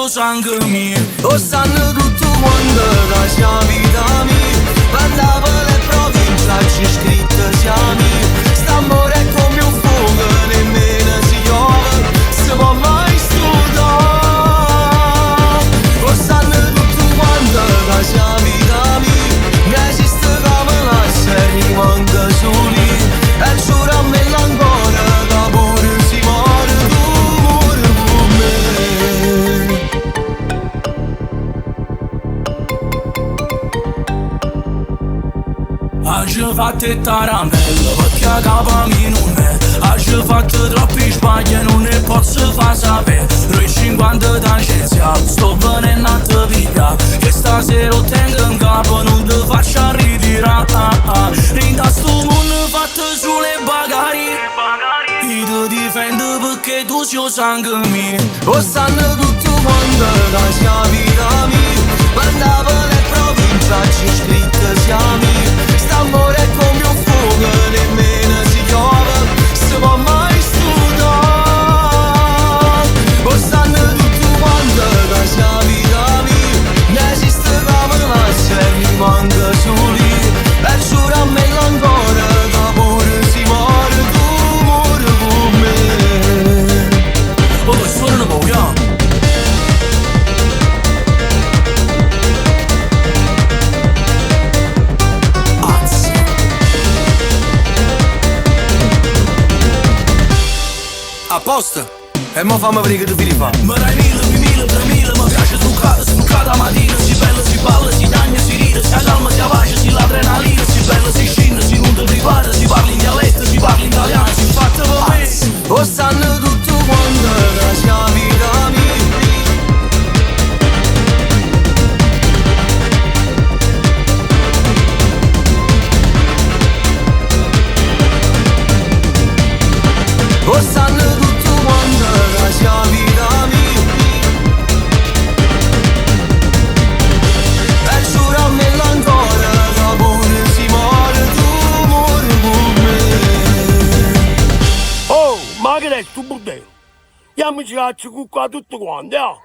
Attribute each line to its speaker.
Speaker 1: Sangue mio, lo sanno tutto quando la sia vita mia. Mandava le provincia ci scritte siamo. St'amore è come un fuoco, nemmeno si piove, si può mai studiare. Lo sanno tutto quando la sia vita mia. Non esiste come la se rimanga soli. E giura me l'ancora, da pure si muore, tu muore con me. Oggi fatte taramella perché a capo mi non è. Oggi fatto troppi sbagli e non ne posso far sapere. Noi 50 da scienziato sto venendo a te piglia. Che stasera lo tengo in capo non ti faccio ritirare. Rinda sto mondo fatto sulle bagari. Io ti difendo perché tu sei sangue mio. Lo sanno tutto quando la sia vita mia. Mandava le provincia ci scritte siamo. St'amore è come un fuoco, nemmeno si piove, si può mai studiare. Lo sanno tutto quando la sia vita mia. Non esiste come la se rimanga soli. E giura me l'ancora, d'amore si muore, tu muore con me. Oh, che suona un po', a posto, e mo fammi vedere che tu fili fa. Ma dai mille, 3000, mi piace truccata mattina. Si bella, si balla, si dagna, si ride, si calma, si avanza, si l'adrenalina. Si bella, si scende, si non ti prepara. Si parla in dialetto, si parla in italiano, si fatta per me. Lo sanno tutto quando la sia vita mia. Lo sanno tutto quando la sia vita mia. E giuramelo ancora, da pure si muore, tu muori con me.
Speaker 2: Oh, ma che è sto bordello? Io mi ci faccio qua tutto quanto,